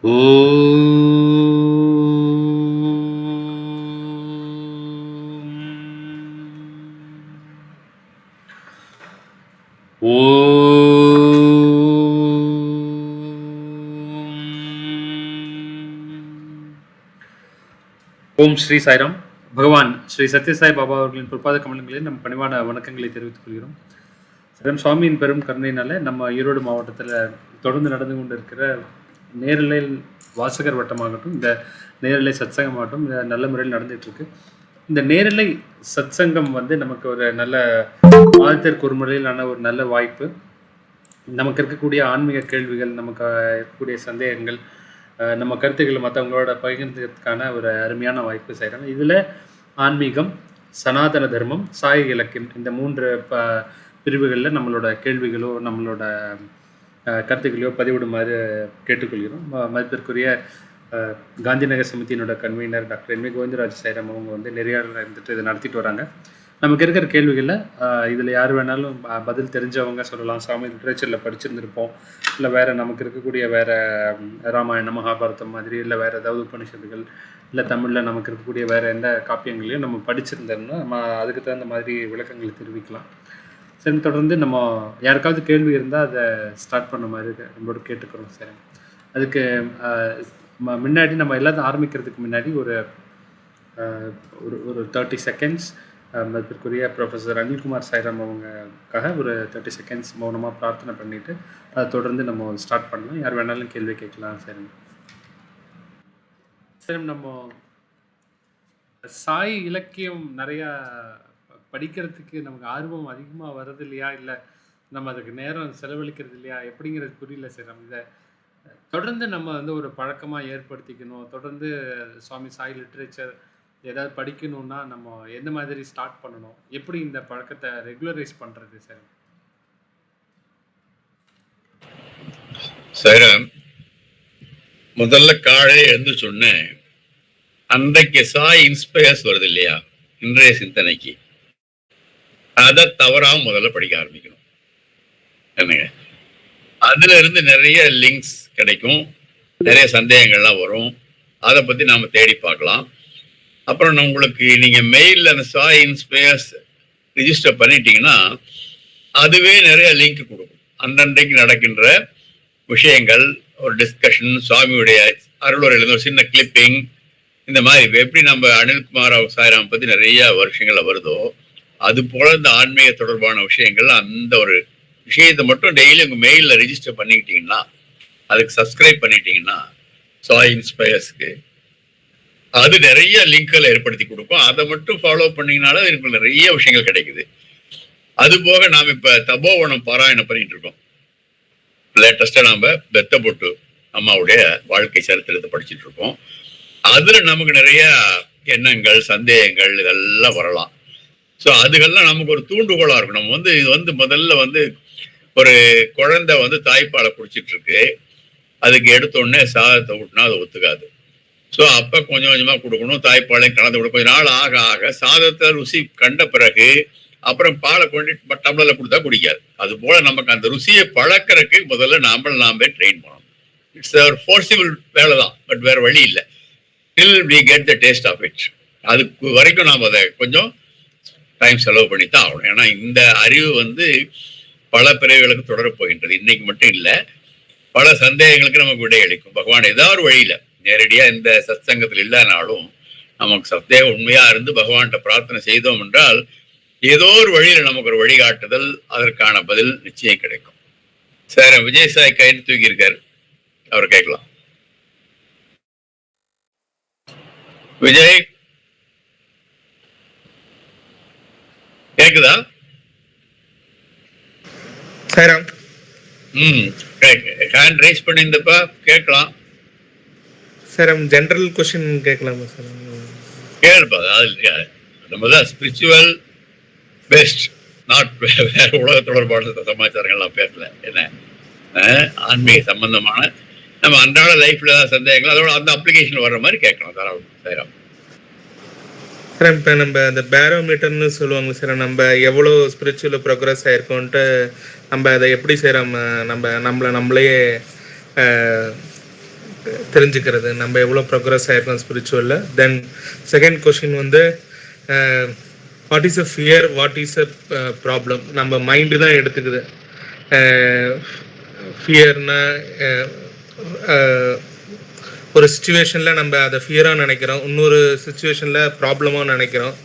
ஓம். ஓம் ஸ்ரீ சாய்ராம். பகவான் ஸ்ரீ சத்யசாய் பாபா அவர்களின் பொற்பாத கமலங்களில் நம் பணிவான வணக்கங்களை தெரிவித்துக் கொள்கிறோம். சரண் சுவாமியின் பெரும் கருணையினால நம்ம ஈரோடு மாவட்டத்தில் தொடர்ந்து நடந்து கொண்டு இருக்கிற நேரலை வாசகர் வட்டமாகட்டும், இந்த நேரலை சத்சங்கமாகட்டும் நல்ல முறையில் நடந்துட்டு இருக்கு. இந்த நேரலை சத்சங்கம் வந்து நமக்கு ஒரு நல்ல மாதத்திற்கு ஒரு முறையிலான ஒரு நல்ல வாய்ப்பு. நமக்கு இருக்கக்கூடிய ஆன்மீக கேள்விகள், நமக்கு இருக்கக்கூடிய சந்தேகங்கள், நம்ம கருத்துக்களை மற்றவங்களோட பகிர்ந்ததுக்கான ஒரு அருமையான வாய்ப்பு செய்கிறாங்க. இதில் ஆன்மீகம், சனாதன தர்மம், சாய் இலக்கியம் இந்த 3 பிரிவுகளில் நம்மளோட கேள்விகளோ நம்மளோட கருத்துக்களையோ பதிவிடுமாறு கேட்டுக்கொள்கிறோம். மதிப்பிற்குரிய காந்திநகர் சமிதியினோட convener doctor M A. Govindaraj Sairam அவங்க வந்து நெறியாளராக இருந்துட்டு இதை நடத்திட்டு வராங்க. நமக்கு இருக்கிற கேள்விகளில் இதில் யார் வேணாலும் பதில் தெரிஞ்சவங்க சொல்லலாம். சாமி லிட்ரேச்சரில் படிச்சிருந்துருப்போம், இல்லை வேறு நமக்கு இருக்கக்கூடிய வேறு ராமாயணம் மகாபாரதம் மாதிரி, இல்லை வேறு ஏதாவது உபநிஷத்துகள், இல்லை தமிழில் நமக்கு இருக்கக்கூடிய வேறு எந்த காப்பியங்களையும் நம்ம படிச்சிருந்தோம்னா நம்ம அதுக்கு தகுந்த மாதிரி விளக்கங்களை தெரிவிக்கலாம். சரி, தொடர்ந்து நம்ம யாருக்காவது கேள்வி இருந்தால் அதை ஸ்டார்ட் பண்ண மாதிரி நம்மளோட கேட்டுக்கிறோம். சரி, அதுக்கு முன்னாடி நம்ம எல்லாத்தையும் ஆரம்பிக்கிறதுக்கு முன்னாடி ஒரு ஒரு 30 செகண்ட்ஸ் மதிப்பிற்குரிய ப்ரொஃபஸர் அனில்குமார் சாய்ராம் அவங்களுக்காக ஒரு 30 செகண்ட்ஸ் மௌனமாக பிரார்த்தனை பண்ணிவிட்டு அதை தொடர்ந்து நம்ம ஸ்டார்ட் பண்ணலாம். யார் வேணாலும் கேள்வி கேட்கலாம். சரி சரி, நம்ம சாய் இலக்கியம் நிறையா படிக்கிறதுக்கு நமக்கு ஆர்வம் அதிகமாக வர்றது இல்லையா, இல்லை நம்ம அதுக்கு நேரம் செலவழிக்கிறது இல்லையா, எப்படிங்கிறது புரியல. சரி, நம்ம இதை தொடர்ந்து நம்ம வந்து ஒரு பழக்கமாக ஏற்படுத்திக்கணும். தொடர்ந்து சுவாமி சாய் லிட்ரேச்சர் ஏதாவது படிக்கணும்னா நம்ம எந்த மாதிரி ஸ்டார்ட் பண்ணணும், எப்படி இந்த பழக்கத்தை ரெகுலரைஸ் பண்ணுறது? சார் சாய்ராம், முதல்ல காலை எழுந்து சொன்னேன், அன்றைக்கு சாய் இன்ஸ்பயர்ஸ் வருது இல்லையா இன்றைய சிந்தனைக்கு, அதை தவறாம முதல்ல படிக்க ஆரம்பிக்கணும். என்னங்க, அதுல இருந்து நிறைய லிங்க்ஸ் கிடைக்கும், நிறைய சந்தேகங்கள்லாம் வரும், அதை பத்தி நாம தேடி பார்க்கலாம். அப்புறம் உங்களுக்கு நீங்க மெயில்ல அந்த சாய் இன்ஸ்பயர்ஸ் ரிஜிஸ்டர் பண்ணிட்டீங்கன்னா அதுவே நிறைய லிங்க் கொடுக்கும். அன்றன்றைக்கு நடக்கின்ற விஷயங்கள், ஒரு டிஸ்கஷன், சுவாமியுடைய அருளுரையிலிருந்து ஒரு சின்ன கிளிப்பிங், இந்த மாதிரி எப்படி நம்ம அனில்குமார் சாய்ராம் பத்தி நிறைய வருஷங்கள்ல வருதோ அது போல இந்த ஆன்மீக தொடர்பான விஷயங்கள், அந்த ஒரு விஷயத்தை மட்டும் டெய்லி உங்க மெயில்ல ரிஜிஸ்டர் பண்ணிக்கிட்டீங்கன்னா, அதுக்கு சப்ஸ்கிரைப் பண்ணிட்டீங்கன்னா சாய் இன்ஸ்பயர்ஸ்க்கு அது நிறைய லிங்க்களை ஏற்படுத்தி கொடுக்கும். அதை மட்டும் ஃபாலோ பண்ணீங்கனால எனக்கு நிறைய விஷயங்கள் கிடைக்குது. அது போக நாம இப்ப தபோவனம் பாராயணம் பண்ணிட்டு இருக்கோம். லேட்டஸ்டா நாம பெத்தபொட்டு அம்மாவுடைய வாழ்க்கை சரித்திரத்தை படிச்சுட்டு இருக்கோம். அதுல நமக்கு நிறைய எண்ணங்கள், சந்தேகங்கள் இதெல்லாம் வரலாம். ஸோ அதுகெல்லாம் நமக்கு ஒரு தூண்டுகோலா இருக்கும். நம்ம வந்து இது வந்து முதல்ல வந்து ஒரு குழந்தை வந்து தாய்ப்பாலை குடிச்சிட்டு இருக்கு, அதுக்கு எடுத்தோடனே சாதத்தை விட்டுனா அது ஒத்துக்காது. ஸோ அப்ப கொஞ்சம் கொஞ்சமா கொடுக்கணும், தாய்ப்பாலையும் கலந்து கொடுக்கும். கொஞ்ச நாள் ஆக ஆக சாதத்தை ருசி கண்ட பிறகு அப்புறம் பாலை கொண்டு டம்ளர்ல கொடுத்தா குடிக்காது. அது போல நமக்கு அந்த ருசியை பழக்கிறதுக்கு முதல்ல நாமே ட்ரெயின் பண்ணணும். இட்ஸ் ஒரு ஃபோர்சிபிள் வேலை தான், பட் வேற வழி இல்லை. Till we get the taste of it. அதுக்கு வரைக்கும் நாம் அதை கொஞ்சம் டைம் செலவு பண்ணித்தான் ஆகணும். ஏன்னா இந்த அறிவு வந்து பல பிறவிகளுக்கு தொடரப் போகின்றது. இன்னைக்கு மட்டும் இல்லை, பல சந்தேகங்களுக்கு நமக்கு விடையளிக்கும் பகவான் ஏதாவது ஒரு வழியில. நேரடியா இந்த சத்சங்கத்தில் இல்லைனாலும் நமக்கு சந்தேகம் உண்மையா இருந்து பகவான்கிட்ட பிரார்த்தனை செய்தோம் என்றால் ஏதோ ஒரு வழியில நமக்கு ஒரு வழிகாட்டுதல், அதற்கான பதில் நிச்சயம் கிடைக்கும். சார், விஜய் சாய் கைது தூக்கி இருக்காரு, அவர் கேட்கலாம். விஜய் கேக்குதா? சாய்ராம். ஹேண்ட் ரைஸ் பண்ணியிருந்தப்ப கேட்கலாம். சார், ஜெனரல் क्वेश्चन கேட்கலாமா சார்? கேளுப்பா. நம்ம தான் ஸ்பிரிச்சுவல் பெஸ்ட், நாட் வேற உலக தொடர்பான சமாச்சாரங்கள்லாம் பேசல. என்ன ஆன்மீக சம்பந்தமான நம்ம அன்றாட லைஃப்ல சந்தேகங்கள் அதோட அந்த அப்ளிகேஷன் வர்ற மாதிரி கேட்கலாம். தாராளம் சாய்ராம். சார், இப்போ நம்ம அந்த பேரோமீட்டர்னு சொல்லுவாங்க சார், நம்ம எவ்வளோ ஸ்பிரிச்சுவல் ப்ரோக்ரஸ் ஆயிருக்கோன்ட்டு நம்ம அதை எப்படி சார் நம்மளை நம்மளே தெரிஞ்சுக்கிறது நம்ம எவ்வளோ ப்ரோக்ரஸ் ஆயிருக்கோம் ஸ்பிரிச்சுவலில். தென் செகண்ட் கொஷின் வந்து what is a fear, what is a problem. நம்ம மைண்டு தான் எடுத்துக்குது. ஃபியர்னா ஒரு சுச்சுவேஷனில் நம்ம அதை ஃபியராக நினைக்கிறோம், இன்னொரு சுச்சுவேஷனில் ப்ராப்ளமாக நினைக்கிறோம்.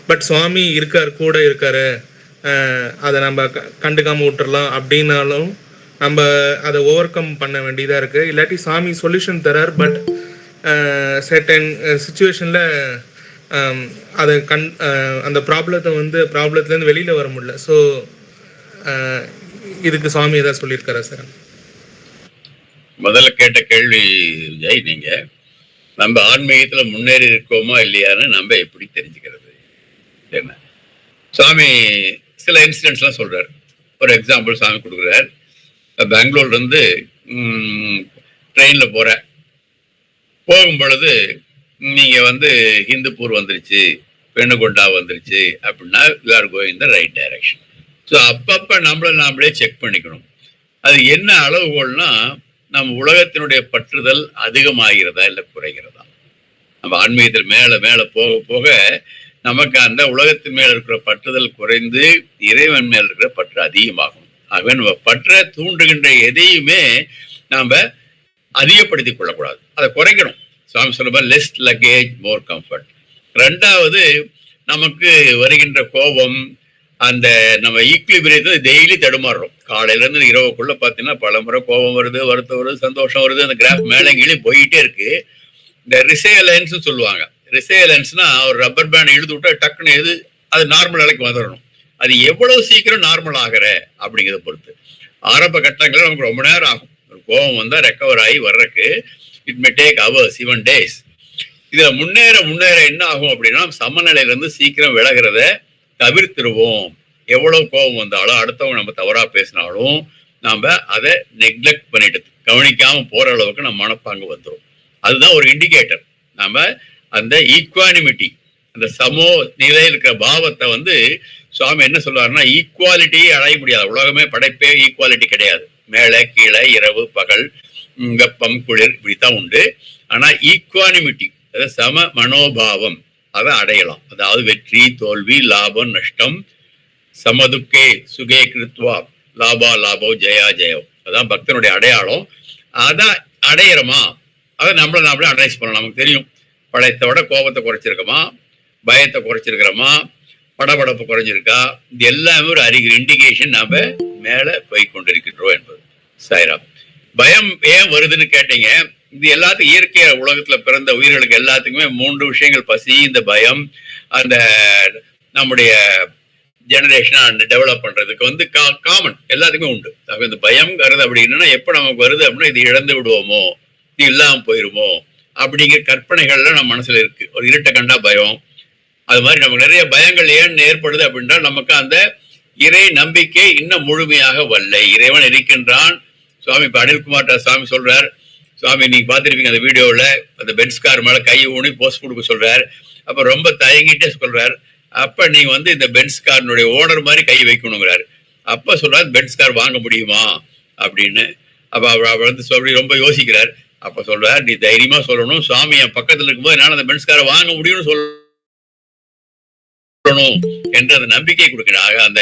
பட் சுவாமி இருக்கார், கூட இருக்கார், அதை நம்ம கண்டுக்காமல் விட்டுறலாம் அப்படின்னாலும் நம்ம அதை ஓவர் கம் பண்ண வேண்டியதாக இருக்குது. இல்லாட்டி சாமி சொல்யூஷன் தரார், பட் சர்டன் சுச்சுவேஷனில் அதை அந்த ப்ராப்ளத்துலேருந்து வெளியில் வர முடியல. ஸோ இதுக்கு சுவாமி ஏதாவது சொல்லியிருக்காரா சார்? முதல்ல கேட்ட கேள்வி விஜய், நீங்க நம்ம ஆன்மீகத்துல முன்னேறி இருக்கோமா இல்லையான்னு நம்ம எப்படி தெரிஞ்சுக்கிறது? என்ன சுவாமி சில இன்சிடென்ட்ஸ்லாம் சொல்றாரு. ஒரு எக்ஸாம்பிள் சாமி கொடுக்குறார். பெங்களூர்ல இருந்து ட்ரெயின்ல போகும் பொழுது நீங்க வந்து ஹிந்துப்பூர் வந்துருச்சு, பெண்ணுகொண்டா வந்துருச்சு அப்படின்னா you are going the right direction. So அப்பப்ப நாமளே செக் பண்ணிக்கணும். அது என்ன அளவுகோல்னா, நம்ம உலகத்தினுடைய பற்றுதல் அதிகமாகிறதா இல்லை குறைகிறதா. நம்ம ஆன்மீகத்தில் மேல மேல போக போக நமக்கு அந்த உலகத்தின் மேல இருக்கிற பற்றுதல் குறைந்து இறைவன் மேல இருக்கிற பற்று அதிகமாகும். ஆகவே நம்ம பற்ற தூண்டுகின்ற எதையுமே நாம அதிகப்படுத்திக் கொள்ளக்கூடாது, அதை குறைக்கணும். சுவாமி சொல்லுவா லெஸ் லக்கேஜ் மோர் கம்ஃபர்ட். ரெண்டாவது, நமக்கு வருகின்ற கோபம், அந்த நம்ம ஈக்குலிபிரியத்தை டெய்லி தடுமாறுறோம். காலையில இருந்து இரவுக்குள்ள பாத்தீங்கன்னா பல முறை கோபம் வருது, வருத்தம் வருது, சந்தோஷம் வருது. அந்த கிராஃப் மேலே கீழே போயிட்டே இருக்கு. இந்த ரிசேலன்ஸ் சொல்லுவாங்க. ரிசேலன்ஸ்னா ஒரு ரப்பர் பேண்ட் இழுத்து விட்டா டக்குன்னு அது நார்மல் நிலைக்கு வந்துடணும். அது எவ்வளவு சீக்கிரம் நார்மல் ஆகிற அப்படிங்கிறத பொறுத்து. ஆரம்ப கட்டங்கள் நமக்கு ரொம்ப நேரம் ஆகும். ஒரு கோபம் வந்தா ரெக்கவர் ஆகி வர்றதுக்கு it may take hours, even days. இதுல முன்னேற என்ன ஆகும் அப்படின்னா, சமநிலையில இருந்து சீக்கிரம் விலகிறத தவிர்த்துருவோம். எவ்வளவு கோபம் வந்தாலும், அடுத்தவங்க நம்ம தவறா பேசினாலும் நாம அதை நெக்லெக்ட் பண்ணிட்டு கவனிக்காம போற அளவுக்கு நம்ம மனப்பாங்கு வந்துடும். அதுதான் ஒரு இண்டிகேட்டர். நாம அந்த ஈக்வானிமிட்டி, அந்த சமோ நிலையில் இருக்கிற பாவத்தை வந்து சுவாமி என்ன சொல்லுவாருன்னா, ஈக்குவாலிட்டியே அடைய முடியாது. உலகமே படைப்பே ஈக்குவாலிட்டி கிடையாது. மேலே கீழே, இரவு பகல், வெப்பம் குளிர், இப்படித்தான் உண்டு. ஆனா ஈக்வானிமிட்டி, அதாவது சம மனோபாவம், அதை அடையலாம். அதாவது வெற்றி தோல்வி, லாபம் நஷ்டம், சமதுக்கே சுகே கிருத்வா லாபா லாபோ ஜெயா ஜெயம், அதான் பக்தனுடைய அடையாளம். அதான் அடையிறோமா, அதை நம்மளே அனலைஸ் பண்ணலாம். நமக்கு தெரியும், பழையத்தை விட கோபத்தை குறைச்சிருக்கோமா, பயத்தை குறைச்சிருக்கிறோமா, படபடப்பு குறைஞ்சிருக்கா. இது எல்லாமே ஒரு அறிகுறி, இண்டிகேஷன் நாம மேல போய் கொண்டிருக்கின்றோம் என்பது. சாய்ராம். பயம் ஏன் வருதுன்னு கேட்டீங்க. இது எல்லாத்துக்கும் இயற்கையா உலகத்துல பிறந்த உயிர்களுக்கு எல்லாத்துக்குமே 3 விஷயங்கள், பசி, இந்த பயம், அந்த நம்முடைய ஜெனரேஷனா டெவலப் பண்றதுக்கு வந்து காமன் எல்லாத்துக்குமே உண்டு. இந்த பயம் வருது அப்படின்னா எப்ப நமக்கு வருது அப்படின்னா, இது இழந்து விடுவோமோ, இது இல்லாம போயிருமோ அப்படிங்கிற கற்பனைகள்லாம் நம்ம மனசுல இருக்கு. ஒரு இருட்டை கண்டா பயம். அது மாதிரி நமக்கு நிறைய பயங்கள் ஏன் ஏற்படுது அப்படின்னா, நமக்கு அந்த இறை நம்பிக்கை இன்னும் முழுமையாக வரலை. இறைவன் இருக்கின்றான். சுவாமி இப்ப அனில்குமார் சுவாமி சொல்றார். சுவாமி நீங்க பாத்திருப்பீங்க அந்த வீடியோல, அந்த பென்ஸ் கார் மேல கை ஊனி போஸ்ட் கொடுக்க சொல்றாரு. அப்ப ரொம்ப தயங்கிட்டே சொல்றாரு. அப்ப நீங்க வந்து இந்த பென்ஸ் கார்னுடைய ஓனர் மாதிரி கை வைக்கணுங்கிறாரு. அப்ப சொல்றாரு, பென்ஸ் கார் வாங்க முடியுமா அப்படின்னு. அப்ப அவர் வந்து சொல்லி ரொம்ப யோசிக்கிறார். அப்ப சொல்றாரு, நீ தைரியமா சொல்லணும், சுவாமி என் பக்கத்துல இருக்கும்போது என்னால அந்த பென்ஸ் காரை வாங்க முடியும்னு சொல்லணும் என்று அந்த நம்பிக்கை கொடுக்கிறாங்க. அந்த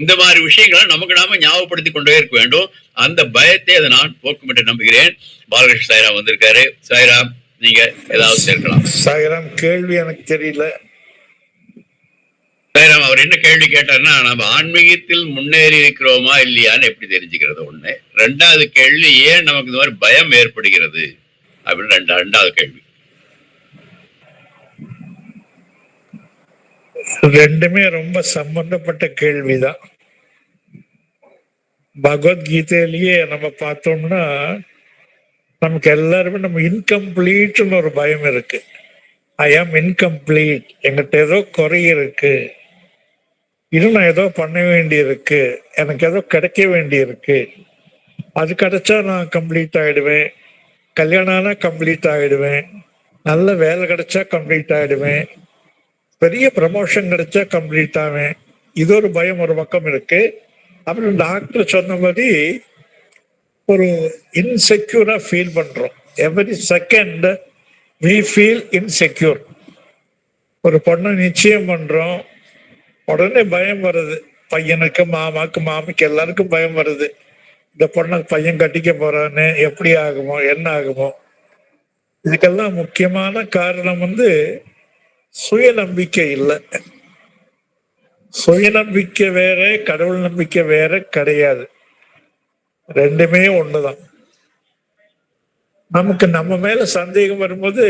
இந்த மாதிரி விஷயங்களை நமக்கு நாம ஞாபகப்படுத்திக் கொண்டே இருக்க வேண்டும். அந்த பயத்தை அதை நான் போக்கும் என்று நம்புகிறேன். பாலகிருஷ்ண சாய்ராம் வந்திருக்காரு. சாய்ராம், நீங்க ஏதாவது சேர்க்கலாம். சாய்ராம், கேள்வி எனக்கு தெரியல. சாய்ராம், அவர் என்ன கேள்வி கேட்டாருன்னா, நம்ம ஆன்மீகத்தில் முன்னேறி இருக்கிறோமா இல்லையான்னு எப்படி தெரிஞ்சுக்கிறது ஒண்ணு. 2வது கேள்வி, ஏன் நமக்கு இந்த மாதிரி பயம் ஏற்படுகிறது அப்படின்னு 2வது கேள்வி. ரெண்டுமே ரொம்ப சம்பந்தப்பட்ட கேள்விதான். பகவத்கீதையிலேயே நம்ம பார்த்தோம்னா, நமக்கு எல்லாருமே நம்ம இன்கம்ப்ளீட்னு ஒரு பயம் இருக்கு. ஐ ஆம் இன்கம்ப்ளீட், எங்கிட்ட ஏதோ குறை இருக்கு, இன்னும் நான் ஏதோ பண்ண வேண்டி இருக்கு, எனக்கு ஏதோ கிடைக்க வேண்டி இருக்கு, அது கிடைச்சா நான் கம்ப்ளீட் ஆயிடுவேன், கல்யாணம் ஆனா கம்ப்ளீட் ஆயிடுவேன், நல்ல வேலை கிடைச்சா கம்ப்ளீட் ஆயிடுவேன், பெரிய ப்ரமோஷன் கிடைச்சா கம்ப்ளீட் ஆவேன். இது ஒரு பயம் ஒரு பக்கம் இருக்கு. அப்புறம் டாக்டர் சொன்ன மாதிரி ஒரு இன்செக்யூரா ஃபீல் பண்றோம். Every second we feel insecure. ஒரு பொண்ணை நிச்சயம் பண்றோம், உடனே பயம் வருது. பையனுக்கு, மாமாக்கு, மாமிக்கு எல்லாருக்கும் பயம் வருது. இந்த பொண்ணை பையன் கட்டிக்க போறான்னு, எப்படி ஆகுமோ, என்ன ஆகுமோ. இதுக்கெல்லாம் முக்கியமான காரணம் சுயநம்பிக்கை இல்லை. சுயநம்பிக்கை வேற, கடவுள் நம்பிக்கை வேற கிடையாது. ரெண்டுமே ஒண்ணுதான். நமக்கு நம்ம மேல சந்தேகம் வரும்போது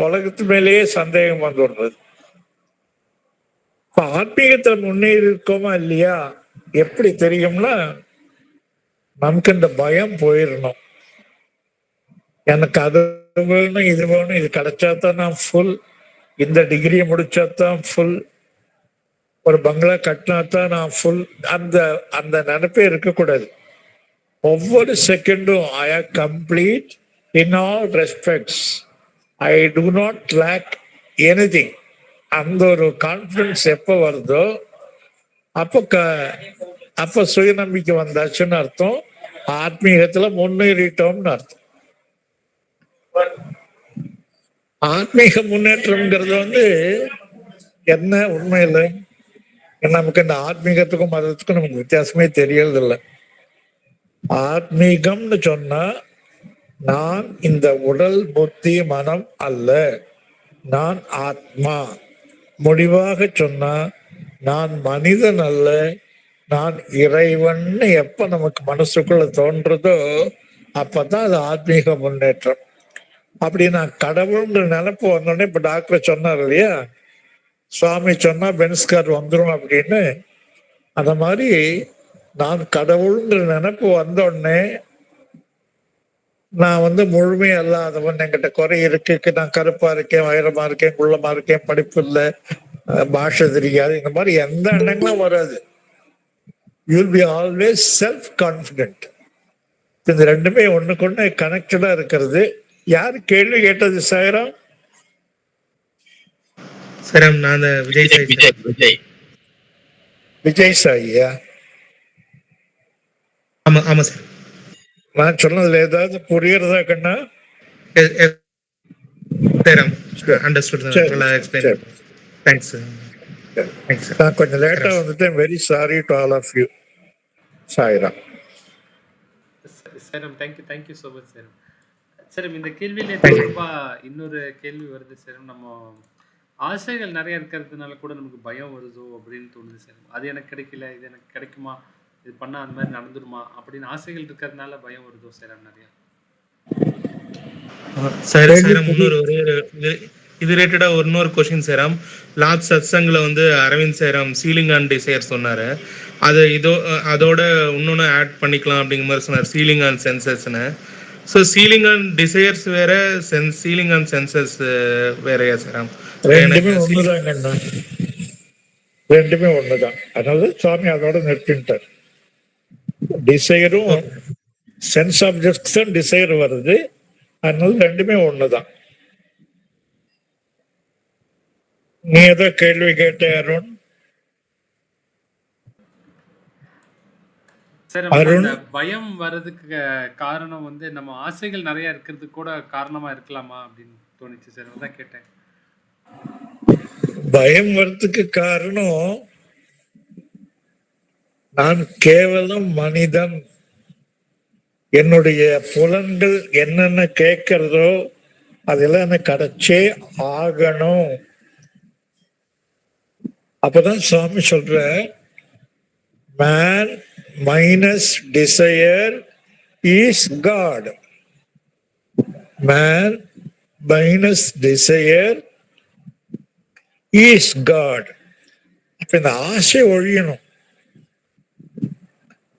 உலகத்து மேலேயே சந்தேகம் வந்துடுறது. இப்ப ஆன்மீகத்துல முன்னேறி இருக்கோமா இல்லையா எப்படி தெரியும்னா, நமக்கு இந்த பயம் போயிடணும். எனக்கு அது வேணும், இது வேணும், இது கிடைச்சாதான் நான் ஃபுல், இந்த டிகிரியை முடிச்சாதான் ஃபுல், ஒரு பங்களா கட்டினாதான் நான் ஃபுல். அந்த அந்த நினைப்பே இருக்கக்கூடாது. ஒவ்வொரு செகண்டும் I am complete in all respects, I do not lack anything. அந்த ஒரு கான்ஃபிடன்ஸ் எப்போ வருதோ அப்போ சுயநம்பிக்கை வந்தாச்சுன்னு அர்த்தம். ஆத்மீகத்துல முன்னேறிட்டோம்னு அர்த்தம். ஆத்மீக முன்னேற்றம்ங்கிறது என்ன உண்மையில நமக்கு இந்த ஆத்மீகத்துக்கும் மதத்துக்கும் நமக்கு வித்தியாசமே தெரியறது இல்லை. ஆத்மீகம்னு சொன்னா நான் இந்த உடல் புத்தி மனம் அல்ல, நான் ஆத்மா. முடிவாக சொன்னா நான் மனிதன் அல்ல, நான் இறைவன் எப்ப நமக்கு மனசுக்குள்ள தோன்றதோ அப்பதான் அது ஆத்மீக முன்னேற்றம். அப்படி நான் கடவுள்ன்ற நினைப்பு வந்தோடனே, இப்ப டாக்டர் சொன்னார் இல்லையா, சுவாமி சொன்னா பென்ஸ்கார் வந்துடும் அப்படின்னு. அந்த மாதிரி நான் கடவுள்ன்ற நினைப்பு வந்தோடனே நான் முழுமை அல்லாதவன், என்கிட்ட குறை இருக்கு, நான் கருப்பா இருக்கேன், வைரமா இருக்கேன், குள்ளமா இருக்கேன், படிப்பு இல்லை, பாஷை தெரியாது, இந்த மாதிரி எந்த எண்ணங்களும் வராது. You'll be always self confident. இந்த ரெண்டுமே ஒண்ணுக்கு ஒண்ணு கனெக்டடா இருக்கிறது. யாரு கேள்வி கேட்டது சாயிரம்? சார் நான் விஜய் சாய். விஜய் விஜய் சாயியா? ஆமா ஆமா சார். நான் சொன்னதுல ஏதாவது புரியுறதா கண்ணா? அண்டர்ஸ்டுட். Thanks sir. நான் கொஞ்சம் லேட்டா வந்துட்டேன். Very sorry to all of you. Sairam. சேரம், தேங்க்யூ ஸோ மச் சேரம். சேரம், இந்த கேள்வியிலே தொடர்பா இன்னொரு கேள்வி வருது சேரம். நம்ம ஆசைகள் நிறைய இருக்கிறதுனால கூட நமக்கு பயம் வருதோ அப்படின்னு தோணுது சேரம். அது எனக்கு கிடைக்கல, இது எனக்கு கிடைக்குமா, இது பண்ணா அந்த மாதிரி நடந்துருமா அப்படின்னு ஆசைகள் இருக்கிறதுனால பயம் வருதோ சேரம் நிறைய? சார் முன்னொரு இது ரிலேட்டடா இன்னொரு கொஸ்டின் சேரம். லாஸ்ட் சத்சங்ல அரவிந்த் சேரம் சீலிங் அண்ட் டிசைர் சொன்னாரு. அது அதோட இன்னொன்னு ஆட் பண்ணிக்கலாம் அப்படிங்கிற மாதிரி சொன்னார், சீலிங் அண்ட் சென்சஸ்ன்னு. ஸோ சீலிங் அண்ட் டிசைர்ஸ் வேற, சீலிங் அண்ட் சென்சஸ் வேறையா சேரம்? ரெண்டுமே ஒண்ணுதாங்கண்ணா, ரெண்டுமே ஒண்ணுதான். அதனால சுவாமி அதோட நிறுத்திட்டார். டிசைரும் சென்ஸ் ஆப்ஜெக்ட்ஸ் டிசைர் வருது, அதனால ரெண்டுமே ஒண்ணுதான். நீ ஏதோ கேள்வி கேட்ட அருண்? அருண், பயம் வர்றதுக்கு காரணம் நம்ம ஆசைகள் நிறைய இருக்கிறதுக்கு கூட காரணமா இருக்கலாமா அப்படின்னு தோணுச்சு சார், அதான் கேட்டேன். பயம் வர்றதுக்கு காரணம் நான் கேவலம் மனிதன், என்னுடைய புலன்கள் என்னென்ன கேட்கறதோ அதெல்லாம் எனக்கு கிடைச்சே ஆகணும். அப்பதான் சுவாமி சொல்ற, man minus desire is God. Man minus desire is God. இப்ப இந்த ஆசை ஒழியணும்.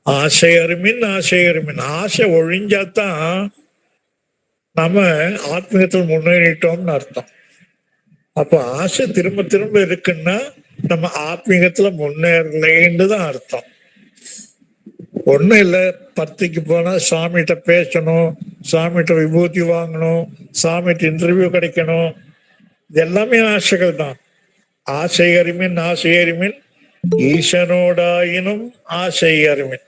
ஆசை அருமின் ஆசை ஒழிஞ்சாதான் நம்ம ஆத்மீகத்தில் முன்னேறிட்டோம்னு அர்த்தம். அப்போ ஆசை திரும்ப திரும்ப இருக்குன்னா நம்ம ஆத்மீகத்துல முன்னேறலைன்னு தான் அர்த்தம். ஒண்ணும் இல்லை, பர்த்திக்கு போனா சாமிகிட்ட பேசணும், சாமிகிட்ட விபூதி வாங்கணும், சாமிகிட்ட இன்டர்வியூ கிடைக்கணும், இது எல்லாமே ஆசைகள் தான். ஆசை அருமின் ஈசனோடாயினும் ஆசை அருமின்.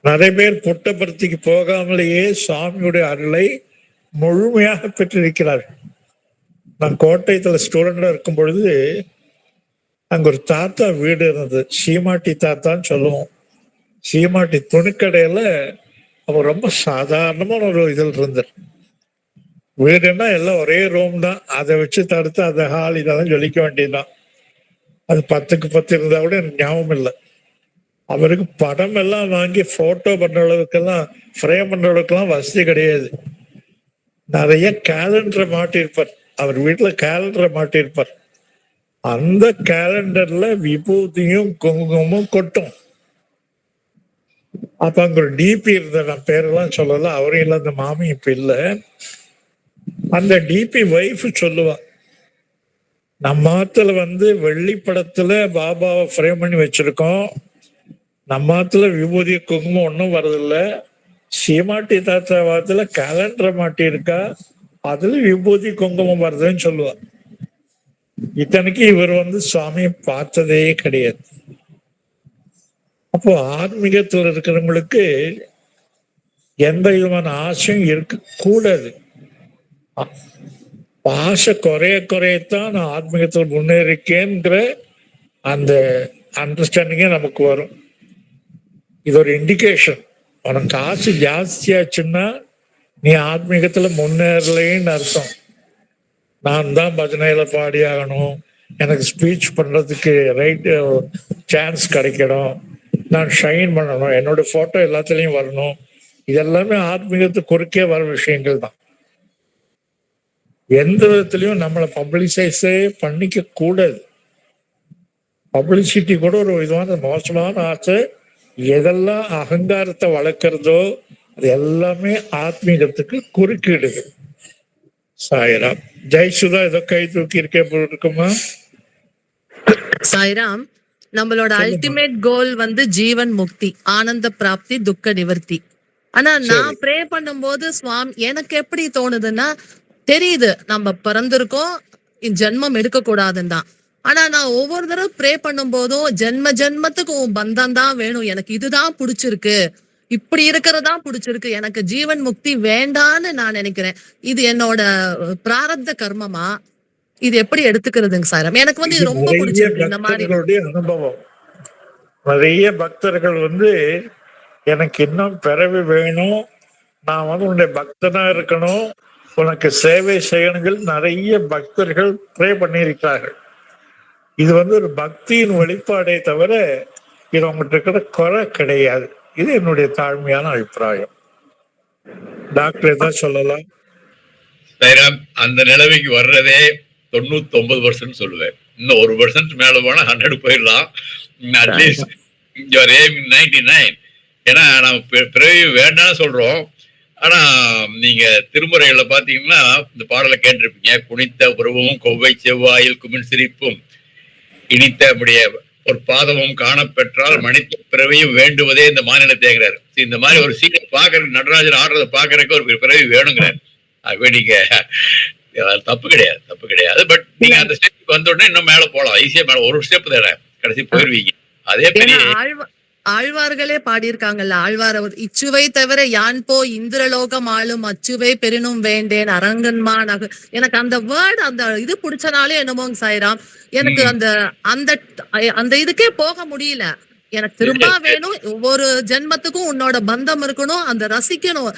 நிறைய பேர் புட்டபர்த்திக்கு போகாமலேயே சுவாமியுடைய அருளை முழுமையாக பெற்றிருக்கிறார்கள். நான் கோட்டயத்துல ஸ்டூடெண்டா இருக்கும் பொழுது அங்க ஒரு தாத்தா வீடு இருந்தது, சீமாட்டி தாத்தான்னு சொல்லுவோம். சீமாட்டி துணிக்கடையில அவர் ரொம்ப சாதாரணமான ஒரு இதில் இருந்தார். வீடுன்னா எல்லாம் ஒரே ரூம் தான், அதை வச்சு தடுத்து அதை ஹால் இதெல்லாம் சொல்லிக்க வேண்டியதுதான். அது 10க்கு 10 இருந்தா கூட எனக்கு ஞாபகம் இல்லை. அவருக்கு படம் எல்லாம் வாங்கி போட்டோ பண்ற அளவுக்கெல்லாம் ஃப்ரேம் பண்ற அளவுக்குலாம் வசதி கிடையாது. நிறைய கேலண்டரை மாட்டியிருப்பார், அவர் வீட்டுல கேலண்டரை மாட்டியிருப்பார். அந்த கேலண்டர்ல விபூதியும் குங்குமமும் கொட்டும். அப்ப அங்க ஒரு டிபி இருந்த, நான் பேரெல்லாம் சொல்லல, அவரும் இல்லை, அந்த மாமி இப்ப இல்ல. அந்த டிபி வைஃப் சொல்லுவா, நம்ம ஆத்துல வெள்ளி படத்துல பாபாவை ஃப்ரேம் பண்ணி வச்சிருக்கோம், நம்ம ஆத்துல விபூதி குங்குமம் ஒன்றும் வரதில்ல. சீமாட்டி தாத்தா வாத்துல கேலண்டரை மாட்டி இருக்கா, அதுல விபூதி குங்குமம் வருதுன்னு சொல்லுவா. இத்தனைக்கு இவர் சுவாமியை பார்த்ததே கிடையாது. அப்போ ஆன்மீகத்தில் இருக்கிறவங்களுக்கு எந்த விதமான ஆசையும் இருக்க கூடாது. ஆசை குறையத்தான் நான் ஆத்மீகத்தில் முன்னேறிக்கேன்ற அந்த அண்டர்ஸ்டாண்டிங்கே நமக்கு வரும். இது ஒரு இண்டிகேஷன். உனக்கு ஆசை ஜாஸ்தியாச்சுன்னா நீ ஆத்மீகத்துல முன்னேறலைன்னு அர்த்தம். நான் தான் பஜனையில பாடி ஆகணும், எனக்கு ஸ்பீச் பண்றதுக்கு ரைட்டு சான்ஸ் கிடைக்கணும், நான் ஷைன் பண்ணணும், என்னோட போட்டோ எல்லாத்துலயும் வரணும், இதெல்லாமே ஆத்மீகத்துக்கு குறுக்கே வர விஷயங்கள் தான். எந்த விதத்திலையும் நம்மளை பப்ளிசைஸே பண்ணிக்க கூடாது. பப்ளிசிட்டி கூட ஒரு விதமான மோசமான ஆசை. எதெல்லாம் அகங்காரத்தை வளர்க்கறதோ அது எல்லாமே ஆத்மீகத்துக்கு குறுக்கிடுது. சாய்ராம். ஜெய்சுதா ஏதோ கை தூக்கி இருக்குமா? சாய்ராம், நம்மளோட அல்டிமேட் கோல் ஜீவன் முக்தி, ஆனந்த பிராப்தி, துக்க நிவர்த்தி. ஆனா நான் ப்ரே பண்ணும்போது சுவாமி எனக்கு எப்படி தோணுதுன்னா, தெரியுது நம்ம பிறந்திருக்கோம், ஜென்மம் எடுக்க கூடாதுன்னு தான். ஆனா நான் ஒவ்வொரு தடவை ப்ரே பண்ணும் போதும் ஜென்ம ஜென்மத்துக்கு உன் பந்தம் தான் வேணும், எனக்கு இதுதான் பிடிச்சிருக்கு, இப்படி இருக்கிறதா பிடிச்சிருக்கு, எனக்கு ஜீவன் முக்தி வேண்டான்னு நான் நினைக்கிறேன். இது என்னோட பிராரப்த கர்மமா? இது எப்படி எடுத்துக்கிறதுங்க சார்? எனக்கு இது ரொம்ப பிடிச்சிருக்கு. இந்த மாதிரி அனுபவம் நிறைய பக்தர்கள் எனக்கு இன்னும் பிறவி வேணும், நான் உன்னுடைய பக்தனா இருக்கணும், உனக்கு சேவை செய்யணுங்கள் நிறைய பக்தர்கள் ப்ரே பண்ணியிருக்கிறார்கள். இது ஒரு பக்தியின் வெளிப்பாடே தவிர இது உங்ககிட்ட இருக்கிற குறை கிடையாது. இது என்னுடைய தாழ்மையான அபிப்பிராயம். டாக்டர் ஏதாவது சொல்லலாம்? அந்த நிலைமைக்கு வர்றதே 99% சொல்லுவேன். இன்னும் 1% மேல போனா 100 போயிடலாம். அட்லீஸ்ட் 99. ஏன்னா நம்ம பிறவி வேண்டாம்னு சொல்றோம். ஆனா நீங்க திருமுறைகள்ல பாத்தீங்கன்னா இந்த பாடலை கேட்டிருப்பீங்க, குனித்த உருவமும் கொவ்வை செவ்வாயில் குமின் சிரிப்பும் இனித்த முடிய ஒரு பாதமும் காணப்பெற்றால் மனித பிறவையும் வேண்டுவதே இந்த மாநில தேங்கிறாரு. இந்த மாதிரி ஒரு சீனை பாக்குறதுக்கு, நடராஜர் ஆடுறத பாக்குறதுக்கு ஒரு பிறவி வேணுங்கிறாரு. ஆகவே நீங்க தப்பு கிடையாது. பட் நீங்க அந்த ஸ்டெப் வந்த உடனே இன்னும் மேல போலாம், ஈஸியா மேல ஒரு ஸ்டெப் தானே, கடைசி போயிருவீங்க. அதே பெரிய ஆழ்வார்களே பாடியிருக்காங்கல்ல, ஆழ்வார இச்சுவை தவிர யான் போ இந்திரலோகம் ஆளும் அச்சுவை பெரினும் வேண்டேன் அரங்கன்மான். எனக்கு அந்த வேர்டு, அந்த இது பிடிச்சனாலே என்னமோங்க சாய்ராம், எனக்கு அந்த அந்த அந்த இதுக்கே போக முடியல. எனக்கு திரும்ப வேணும், ஒவ்வொரு ஜென்மத்துக்கும் உன்னோட பந்தம் இருக்கணும், அந்த ரசிக்கணும்.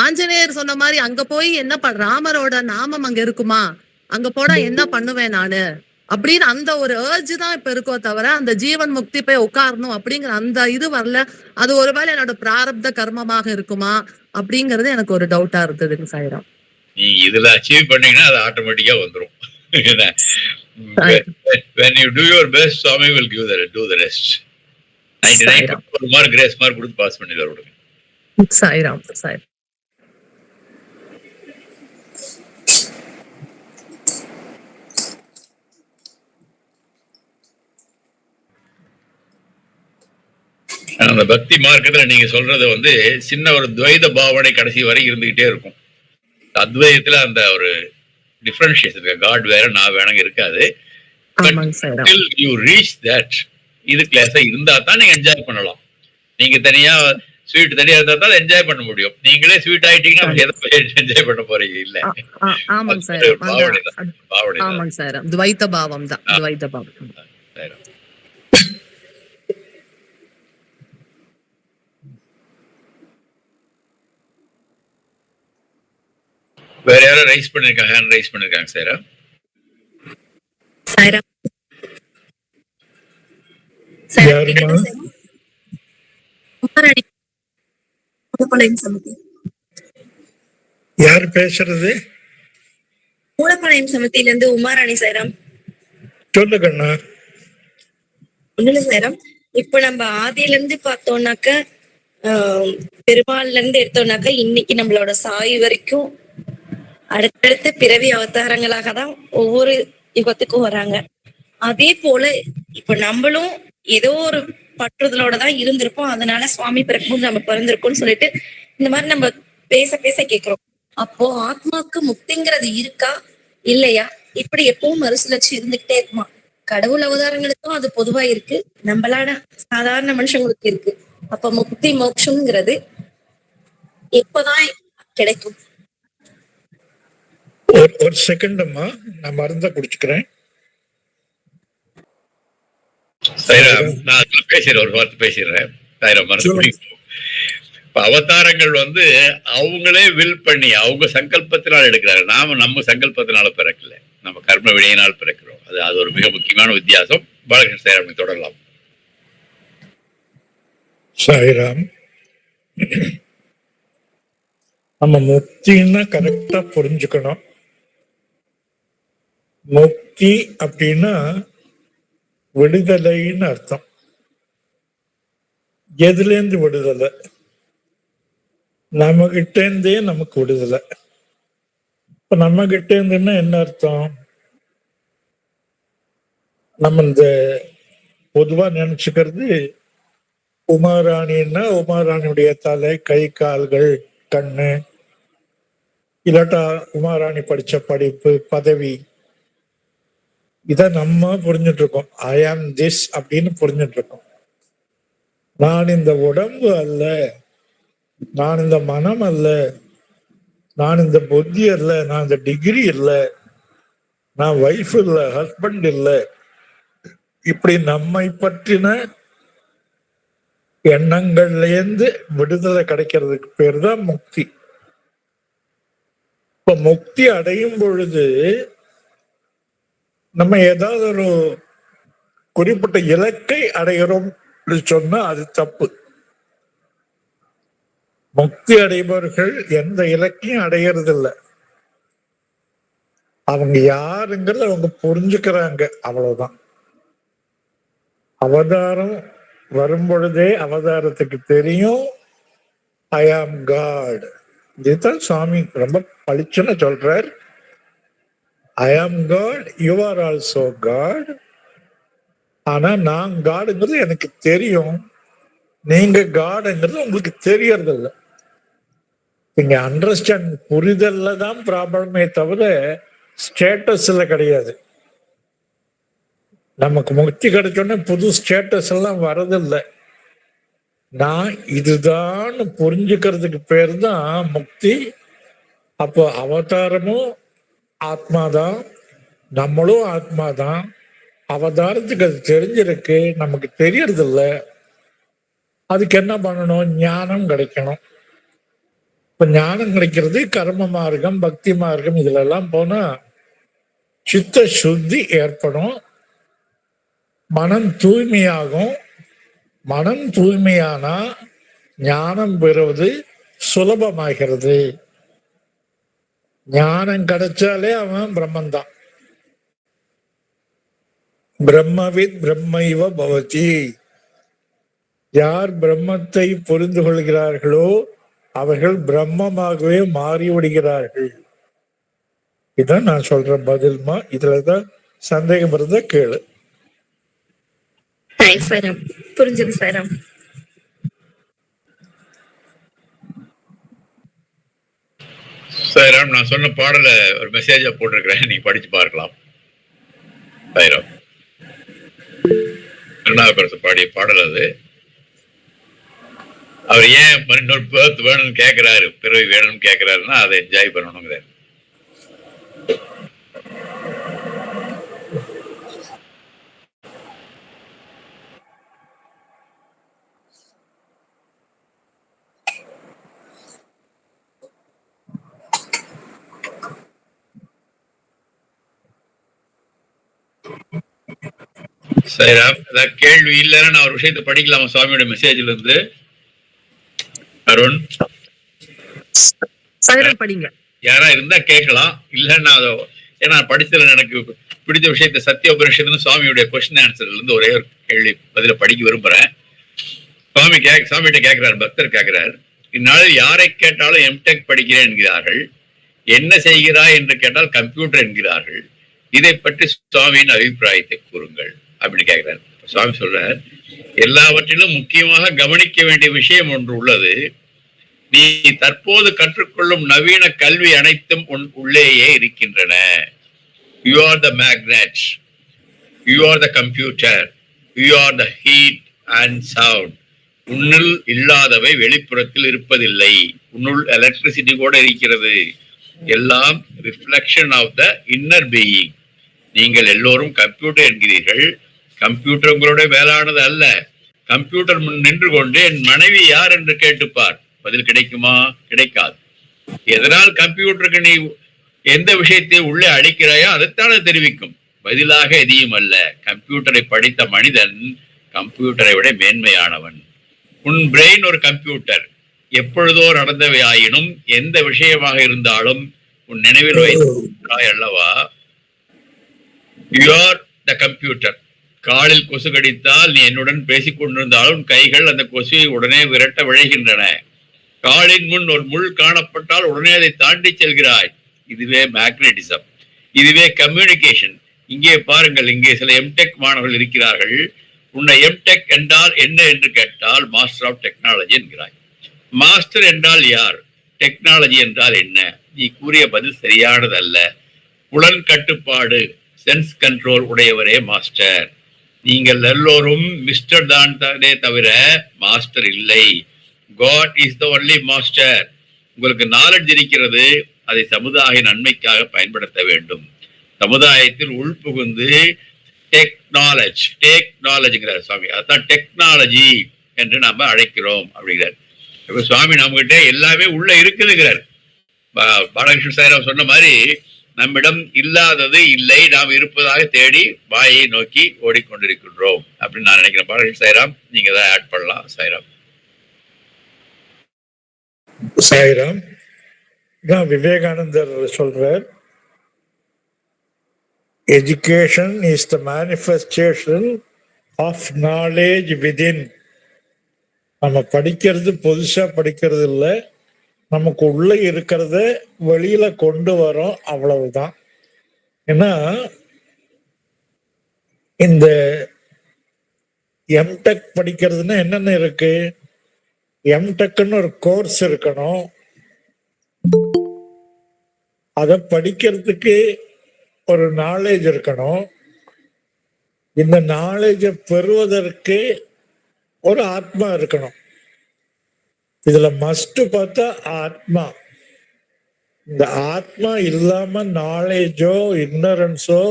ஆஞ்சநேயர் சொன்ன மாதிரி அங்க போய் என்ன ராமரோட நாமம் அங்க இருக்குமா, அங்க போனா என்ன பண்ணுவேன் நானு அப்படின்னு அந்த ஒரு ஏர்ஜ் தான் இப்ப இருக்கோ தவிர அந்த ஜீவன் முக்தி போய் உட்காரணும் அப்படிங்கிற அந்த இது வரல. அது ஒருவேளை என்னோட பிராரப்த கர்மமாக இருக்குமா அப்படிங்கறது எனக்கு ஒரு டவுட்டா இருந்ததுங்க சாய்ராம். நீங்க இதுல அச்சீவ் பண்ணீங்கன்னா அது ஆட்டோமேட்டிக்கா வந்துரும். When you do your best, Swami will do the rest. 99 mark grace mark கொடுத்து பாஸ் பண்ணிடுவாரு. சாய்ராம். சாய்ராம். அந்த பக்தி மார்க்கத்துல நீங்க சொல்றது சின்ன ஒரு துவைத பாவனை கடைசி வரை இருந்துகிட்டே இருக்கும். அத்வைதத்துல அந்த ஒரு டிஃபரன்ஷியேஷன் இருக்கு, காட் வேற நான் வேணாங்க இருக்காது. யூ ரீச் தட், இது கிளாஸா இருந்தா தான் நீங்க என்ஜாய் பண்ணலாம். நீங்க தனியா ஸ்வீட் தனியா இருந்தா தான் என்ஜாய் பண்ண முடியும். நீங்களே ஸ்வீட் ஆயிட்டீங்கன்னா எதை என்ஜாய் பண்ண போறீங்க? இல்ல, ஆமாங்க சார். பாவனை தான். ஆமாங்க சார். துவைத்த பாவம் தான். துவைத்த பாவம். வேற யாரும் ரைஸ் பண்ணிருக்காங்க? ஹேண்ட் ரைஸ் பண்ணிருக்காங்க சார். சாய்ராம். யாருமா? மூலப்பாளையம் சமிதி. யார் பேசுறது? மூலப்பாளையம் சமிதியில இருந்து உமாராணி சாய்ராம். சொல்லுங்கண்ணா. ஒண்ணுல சாய்ராம், இப்ப நம்ம ஆதியில இருந்து பார்த்தோம்னாக்க பெருமாள்ல இருந்து எடுத்தோம்னாக்க இன்னைக்கு நம்மளோட சாய் வரைக்கும் அடுத்தடுத்த பிறவி அவதாரங்களாக தான் ஒவ்வொரு யுகத்துக்கும் வராங்க. அதே போல இப்ப நம்மளும் ஏதோ ஒரு பற்றுதலோட தான் இருந்திருப்போம். அதனால சுவாமி பிறக்கும் நம்ம பிறந்திருக்கோம்னு சொல்லிட்டு இந்த மாதிரி நம்ம பேச பேச கேக்குறோம். அப்போ ஆத்மாவுக்கு முக்திங்கிறது இருக்கா இல்லையா? இப்படி எப்பவும் மறுசுழற்சி இருந்துகிட்டே இருக்குமா? கடவுள் அவதாரங்களுக்கும் அது பொதுவா இருக்கு, நம்மளான சாதாரண மனுஷங்களுக்கு இருக்கு. அப்ப முக்தி மோட்சம்ங்கிறது எப்பதான் கிடைக்கும்? ஒரு செகண்ட்மா, நான் மருந்த குடிச்சுக்கிறேன். நான் பேசுறேன், ஒரு வார்த்தை பேசிடுறேன். அவதாரங்கள் அவங்களே வில் பண்ணி அவங்க சங்கல்பத்தினால் எடுக்கிறாங்க. நாம நம்ம சங்கல்பத்தினால பிறக்கல, நம்ம கர்ம வினையினால் பிறக்கிறோம். அது ஒரு மிக முக்கியமான வித்தியாசம். பாலகிருஷ்ண சாய்ராம் தொடரலாம். சாய்ராம், நம்ம முக்தின்னா கரெக்டா புரிஞ்சுக்கணும். முக்தி அப்படின்னா விடுதலைன்னு அர்த்தம். எதுல இருந்து விடுதலை? நம்ம கிட்ட இருந்தே நமக்கு விடுதலை. இப்ப நம்ம கிட்ட இருந்துன்னா என்ன அர்த்தம்? நம்ம இந்த பொதுவா நினைச்சுக்கிறது உமாராணின்னா உமாராணியுடைய தலை, கை, கால்கள், கண்ணு, இல்லாட்டா உமாராணி படிச்ச படிப்பு, பதவி, இத நம்ம புரிஞ்சுட்டு இருக்கோம். ஐ ஆம் திஸ் அப்படின்னு புரிஞ்சுட்டு இருக்கோம். நான் இந்த உடம்பு அல்ல, நான் இந்த மனம் அல்ல, நான் இந்த புத்தி அல்ல, நான் இந்த டிகிரி இல்ல, நான் வைஃப் இல்ல, ஹஸ்பண்ட் இல்ல, இப்படி நம்மை பற்றின எண்ணங்கள்ல இருந்து விடுதலை கிடைக்கிறதுக்கு பேர் தான் முக்தி. இப்ப முக்தி அடையும் பொழுது நம்ம ஏதாவது ஒரு குறிப்பிட்ட இலக்கை அடைகிறோம் சொன்னா அது தப்பு. முக்தி அடைபவர்கள் எந்த இலக்கையும் அடைகிறது இல்லை. அவங்க யாருங்கிறத அவங்க புரிஞ்சுக்கிறாங்க, அவ்வளவுதான். அவதாரம் வரும் பொழுதே அவதாரத்துக்கு தெரியும் ஐ ஆம் காட். இதுதான் சுவாமி ரொம்ப பளிச்சுன்னு சொல்றார். I am God, you are also God. ஆனா நான் காடுங்கிறது எனக்கு தெரியும், நீங்க காடுங்கிறது உங்களுக்கு தெரியறது இல்லை. நீங்க அண்டர்ஸ்டாண்ட், புரிதல்ல தான் ப்ராப்ளமே தவிர ஸ்டேட்டஸ்ல கிடையாது. நமக்கு முக்தி கிடைச்சோன்னே புது ஸ்டேட்டஸ் எல்லாம் வரதில்லை. நான் இதுதான் புரிஞ்சுக்கிறதுக்கு பேர் தான் முக்தி. அப்போ அவதாரமும் ஆத்மாதான், நம்மளும் ஆத்மாதான். அவதாரத்துக்கு அது தெரிஞ்சிருக்கு, நமக்கு தெரியறது இல்லை. அதுக்கு என்ன பண்ணணும்? ஞானம் கிடைக்கணும். இப்ப ஞானம் கிடைக்கிறது கர்ம மார்க்கம், பக்தி மார்க்கம், இதுல எல்லாம் போனா சித்த சுத்தி ஏற்படும், மனம் தூய்மையாகும். மனம் தூய்மையானா ஞானம் பெறுவது சுலபமாகிறது. ஞானம் கிடைச்சாலே அவன் பிரம்மந்தான். பிரம்மவித் பிரம்மைவ பவதி. யார் பிரம்மத்தை புரிந்து கொள்கிறார்களோ அவர்கள் பிரம்மமாகவே மாறிவிடுகிறார்கள். இதான் நான் சொல்ற பதில்மா. இதுலதான் சந்தேகம் இருந்தா கேளு. சாய்ராம், புரிஞ்சது சாய்ராம். சாய்ராம், நான் சொன்ன பாடல ஒரு மெசேஜா போட்டிருக்கிறேன், நீங்க படிச்சு பார்க்கலாம். சாய்ராம், கருணாகரசு பாடிய பாடல் அது. அவர் ஏன் இன்னொரு பேர்த் வேணும்னு கேட்கிறாரு, பிறவி வேணும்னு கேட்கிறாருன்னா அதை என்ஜாய் பண்ணணுங்கிறாரு. சரிராம், ஏதாவது கேள்வி இல்லைன்னா நான் ஒரு விஷயத்தை படிக்கலாமா சுவாமியோட மெசேஜ்ல இருந்து? அருண் சாய்ராம் படிங்க. யாரா இருந்தா கேட்கலாம், இல்லைன்னா ஏன்னா படிச்சதுல எனக்கு பிடித்த விஷயத்த சத்திய உபனிஷத்துன்னு சுவாமியுடைய கொஸ்டின் ஆன்சர்ல இருந்து ஒரே ஒரு கேள்வி பதில படிக்க விரும்புறேன். சுவாமிகிட்ட கேட்கிறார், பக்தர் கேட்கிறார், இந்நாளில் யாரை கேட்டாலும் எம்டெக் படிக்கிறேன் என்கிறார்கள், என்ன செய்கிறாய் என்று கேட்டால் கம்ப்யூட்டர் என்கிறார்கள், இதை பற்றி சுவாமியின் அபிப்பிராயத்தை கூறுங்கள் அப்படின்னு கேட்கிறார். சுவாமி சொல்றார், எல்லாவற்றிலும் முக்கியமாக கவனிக்க வேண்டிய விஷயம் ஒன்று உள்ளது. நீ தற்போது கற்றுக்கொள்ளும் நவீன கல்வி அனைத்தும் உன் உள்ளேயே இருக்கின்றன. You are the magnet, you are the computer, you are the heat and sound. உன்னுள் இல்லாதவை வெளிப்புறத்தில் இருப்பதில்லை. உன்னுள் எலக்ட்ரிசிட்டி கூட இருக்கிறது. எல்லாம் reflection of the inner being. நீங்கள் எல்லோரும் கம்ப்யூட்டர் என்கிறீர்கள். கம்ப்யூட்டர் உங்களுடைய வேளானது அல்ல. கம்ப்யூட்டர் முன் நின்று கொண்டு என் மனைவி யார் என்று கேட்டுப்பார், பதில் கிடைக்குமா? கிடைக்காது. எதனால் கம்ப்யூட்டருக்கு நீ எந்த விஷயத்தை உள்ளே அடிக்கிறாயோ அதைத்தான் தெரிவிக்கும், பதிலாக எதையும் அல்ல. கம்ப்யூட்டரை படித்த மனிதன் கம்ப்யூட்டரை விட மேன்மையானவன். உன் பிரெயின் ஒரு கம்ப்யூட்டர். எப்பொழுதோ நடந்தவை ஆயினும் எந்த விஷயமாக இருந்தாலும் உன் நினைவில் வைத்தாய் அல்லவா? You are the computer. காலில் கொசு கடித்தால் நீ என்னுடன் பேசிக் கொண்டிருந்தாலும் கைகள் அந்த கொசுவை உடனே விரட்ட விழைகின்றன. காலின் முன் ஒரு முள் காணப்பட்டால் உடனே அதை தாண்டி செல்கிறாய். இதுவே மேக்னெட்டிசம், இதுவே கம்யூனிகேஷன். இங்கே பாருங்கள், இங்கே சில எம்டெக் மாணவர்கள் இருக்கிறார்கள். உன்னை எம்டெக் என்றால் என்ன என்று கேட்டால் மாஸ்டர் ஆஃப் டெக்னாலஜி என்கிறாய். மாஸ்டர் என்றால் யார்? டெக்னாலஜி என்றால் என்ன? நீ கூறிய பதில் சரியானது அல்ல. புலன் கட்டுப்பாடு, சென்ஸ் கண்ட்ரோல் உடையவரே மாஸ்டர். நீங்கள் எல்லோரும் மிஸ்டர் தானே தவிர மாஸ்டர் இல்லை. God is the only master. உங்களுக்கு நாலெட்ஜ் இருக்கிறது, அதை சமுதாய நன்மைக்காக பயன்படுத்த வேண்டும். சமுதாயத்தில் உள்புகுந்து டெக்னாலஜிங்கிறார் சுவாமி. அதான் டெக்னாலஜி என்று நாம அழைக்கிறோம் அப்படிங்கிறார். இப்ப சுவாமி நம்மகிட்ட எல்லாமே உள்ள இருக்குதுங்கிறார். பாலகிருஷ்ண சாய்ராம் சொன்ன மாதிரி நம்மிடம் இல்லாதது இல்லை, நாம் இருப்பதாக தேடி வாயை நோக்கி ஓடிக்கொண்டிருக்கின்றோம் அப்படின்னு நான் நினைக்கிறேன். பாலகிருஷ்ண சாய்ராம், நீங்க தான் ஆட் பண்ணலாம். சாய்ராம். சாய்ராம் தான் விவேகானந்தர் சொல்றார், education is the manifestation of knowledge within. நம்ம படிக்கிறது புதுசா படிக்கிறது இல்லை, நமக்கு உள்ள இருக்கிறத வெளியில கொண்டு வரோம், அவ்வளவுதான். ஏன்னா இந்த எம்டெக் படிக்கிறதுன்னா என்னென்ன இருக்கு? எம்டெக்னு ஒரு கோர்ஸ் இருக்கணும். அதை படிக்கிறதுக்கு ஒரு நாலேஜ் இருக்கணும். இந்த நாலேஜை பெறுவதற்கு ஒரு ஆத்மா இருக்கணும். இதுல மஸ்ட் பார்த்தா ஆத்மா. இந்த ஆத்மா இல்லாம நாலேஜோ இன்னரன்ஸோ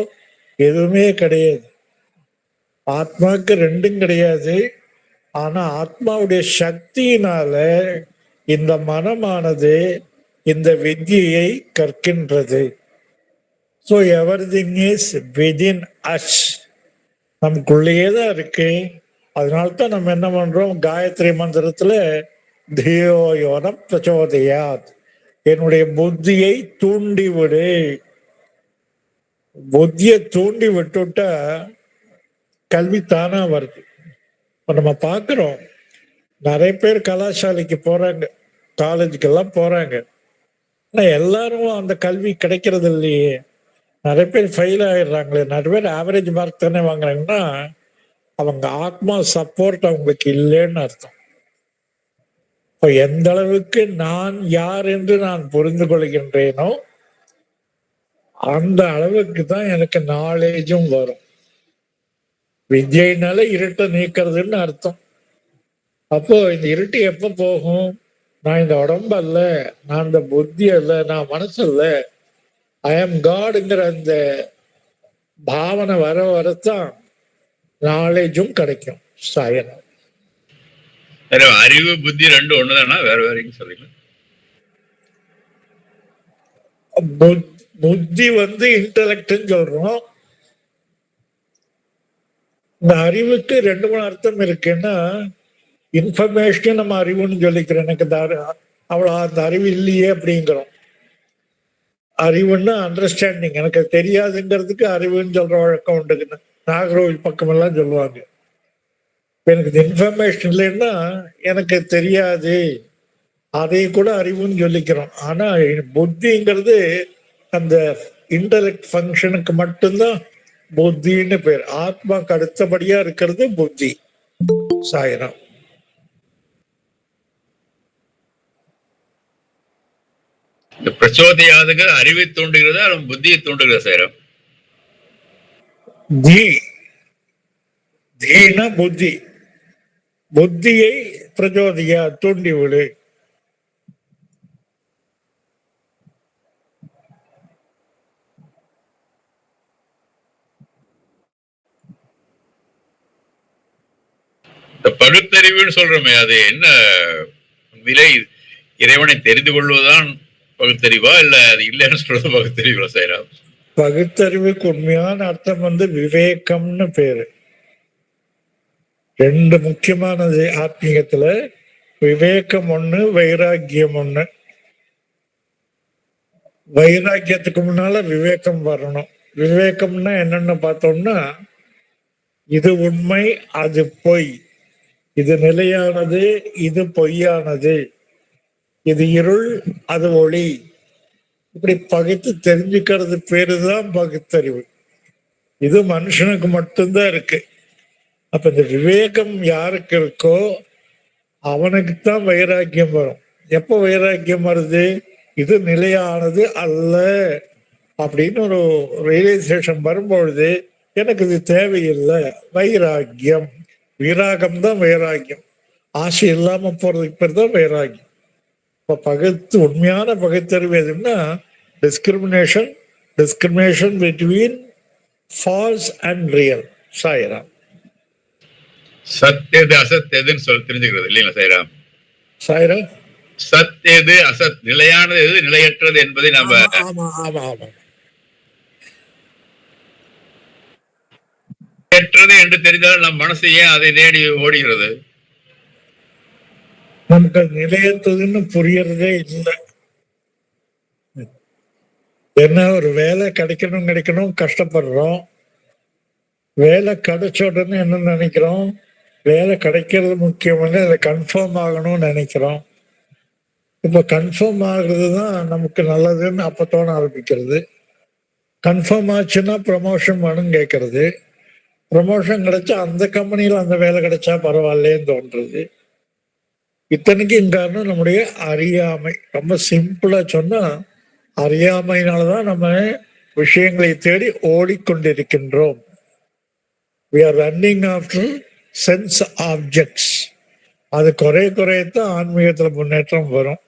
எதுவுமே கிடையாது. ஆத்மாவுக்கு ரெண்டும் கிடையாது. ஆனா ஆத்மாவுடைய சக்தியினால இந்த மனமானது இந்த வித்யை கற்கின்றது. So everything is within us, நமக்குள்ளேயே தான் இருக்கு. அதனால்தான் நம்ம என்ன பண்றோம், காயத்ரி மந்திரத்துல தியோயோன பிரச்சோதயாத், என்னுடைய புத்தியை தூண்டிவிடு. புத்தியை தூண்டி விட்டுட்டா கல்வி தானா வருது. இப்ப நம்ம பார்க்கிறோம், நிறைய பேர் கலாசாலைக்கு போறாங்க, காலேஜுக்கெல்லாம் போறாங்க. ஆனா எல்லாரும் அந்த கல்வி கிடைக்கிறது இல்லையே. நிறைய பேர் ஃபெயில் ஆயிடுறாங்களே, நிறைய பேர் ஆவரேஜ் மார்க் தானே வாங்குறாங்கன்னா அவங்க ஆத்மா சப்போர்ட் அவங்களுக்கு இல்லைன்னு அர்த்தம். இப்போ எந்த அளவுக்கு நான் யார் என்று நான் புரிந்து கொள்கின்றேனோ அந்த அளவுக்கு தான் எனக்கு நாலேஜும் வரும். வித்யினால இருட்டை நீக்கிறதுன்னு அர்த்தம். அப்போ இந்த இருட்டு எப்ப போகும்? நான் இந்த உடம்பு அல்ல, நான் இந்த புத்தி அல்ல, நான் மனசு அல்ல, ஐ ஆம் காடுங்கிற அந்த பாவனை வர வரத்தான் நாலேஜும் கிடைக்கும். சாயனம் வேற அறிவு புத்தி ரெண்டும் ஒண்ணுதானா வேற வேறன்னு சொல்றீங்களா? புத்தி வந்து இன்டலெக்ட்னு சொல்றோம். இந்த அறிவுக்கு 2 3 அர்த்தம் இருக்குன்னா, இன்ஃபர்மேஷன் நம்ம அறிவுன்னு சொல்லிக்கிறோம். எனக்கு அவ்வளோ அந்த அறிவு இல்லையே அப்படிங்கிறோம். அறிவுன்னா அண்டர்ஸ்டாண்டிங், எனக்கு தெரியாதுங்கிறதுக்கு அறிவுன்னு சொல்ற வழக்கம் உண்டு. நாகர்கோவில் பக்கமெல்லாம் சொல்லுவாங்க, எனக்கு இன்ஃபர்மேஷன் இல்லைன்னா எனக்கு தெரியாது, அதை கூட அறிவுன்னு சொல்லிக்கிறோம். ஆனா புத்திங்கிறது அந்த இன்டலெக்ட் ஃபங்க்ஷனுக்கு மட்டும்தான் புத்தின்னு பேர். ஆத்மாக்கு அடுத்தபடியா இருக்கிறது புத்தி. சாயனம் இந்த பிரச்சோதயாதுக்கு அறிவை தூண்டுகிறதா புத்தியை தூண்டுகிறதா சாயிரம்? தீனா புத்தி, புத்தியை பிரச்சோதயா தூண்டி விடு. இந்த பகுத்தறிவுன்னு சொல்றோமே, அது என்ன விலை? இறைவனை தெரிந்து கொள்வதுதான் பகுத்தறிவா இல்ல அது இல்லைன்னு சொல்றது பகுத்தறிவா சாயிரம்? பகுத்தறிவுக்கு உண்மையான அர்த்தம் வந்து விவேகம்னு பேரு. 2 முக்கியமானது ஆத்மீகத்துல. விவேகம் ஒண்ணு, வைராக்கியம் ஒண்ணு. வைராக்கியத்துக்கு முன்னால விவேகம் வரணும். விவேகம்னா என்னன்னு பார்த்தோம்னா, இது உண்மை, அது பொய், இது நிலையானது, இது பொய்யானது, இது இருள், அது ஒளி, இப்படி பகுத்து தெரிஞ்சுக்கிறது பேருதான் பகுத்தறிவு. இது மனுஷனுக்கு மட்டும்தான் இருக்கு. அப்ப இந்த விவேகம் யாருக்கு இருக்கோ அவனுக்குத்தான் வைராக்கியம் வரும். எப்போ வைராக்கியம் வருது? இது நிலையானது அல்ல அப்படின்னு ஒரு ரியலைசேஷன் வரும்பொழுது எனக்கு இது தேவையில்லை, வைராக்கியம். விராகம் தான் வைராக்கியம். ஆசை இல்லாம போறதுக்கு பேர் தான் வைராக்கியம். இப்ப உண்மையான பகுத்தறிவு எதுன்னா discrimination between false and real. Sairam சத் எது அசத் எதுன்னு சொல்லி தெரிஞ்சுக்கிறது இல்லைங்களா சாயிராம்? சாயிராம் சத் எது அசத், நிலையானது எது நிலையற்றது என்பதை நம்ம நிலையற்றது என்று தெரிந்தால் நம் மனசு ஏன் அதை தேடி ஓடுகிறது? நமக்கு நிலையற்றதுன்னு புரியறதே இல்லை. என்ன, ஒரு வேலை கிடைக்கணும் கஷ்டப்படுறோம். வேலை கிடைச்ச உடனே என்ன நினைக்கிறோம்? வேலை கிடைக்கிறது முக்கியமான, அதை கன்ஃபார்ம் ஆகணும்னு நினைக்கிறோம். இப்ப கன்ஃபார்ம் ஆகுறது தான் நமக்கு நல்லதுன்னு அப்ப தோண ஆரம்பிக்கிறது. கன்ஃபார்ம் ஆச்சுன்னா ப்ரமோஷன் வேணும்னு கேட்கறது. ப்ரமோஷன் கிடைச்சா அந்த கம்பெனியில அந்த வேலை கிடைச்சா பரவாயில்லேன்னு தோன்றது. இத்தனைக்கும் காரணம் நம்முடைய அறியாமை. ரொம்ப சிம்பிளா சொன்னா, அறியாமையினாலதான் நம்ம விஷயங்களை தேடி ஓடிக்கொண்டிருக்கின்றோம். We are running after sense objects. அது குறையத்தான் ஆன்மீகத்துல முன்னேற்றம் வரும்.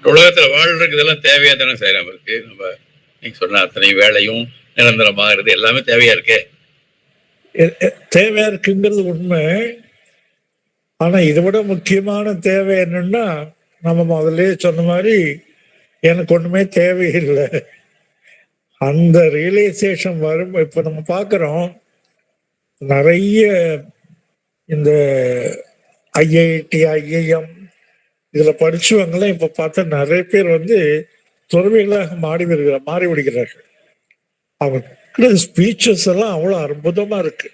உலகத்துல வாழ்றதுக்கு இதெல்லாம் தேவையா தானே சாயிராம் இருக்கு? நம்ம நீங்க சொன்ன அத்தனை வேலையும் நிரந்தரமாகிறது எல்லாமே தேவையா இருக்கு. தேவையா இருக்குங்கிறது உண்மை. ஆனா இதை விட முக்கியமான தேவை என்னன்னா, நம்ம முதல்ல சொன்ன மாதிரி எனக்கு ஒண்ணுமே தேவையில்லை, அந்த ரியலைசேஷன் வரும். இப்ப நம்ம பார்க்கிறோம் நிறைய இந்த ஐஐடி, ஐஐஎம் இதுல படிச்சவங்களாம் இப்ப பார்த்தா நிறைய பேர் வந்து துறவிகளாக மாறி விடுகிறார்கள். அவங்க ஸ்பீச்சஸ் எல்லாம் அவ்வளவு அற்புதமா இருக்கு.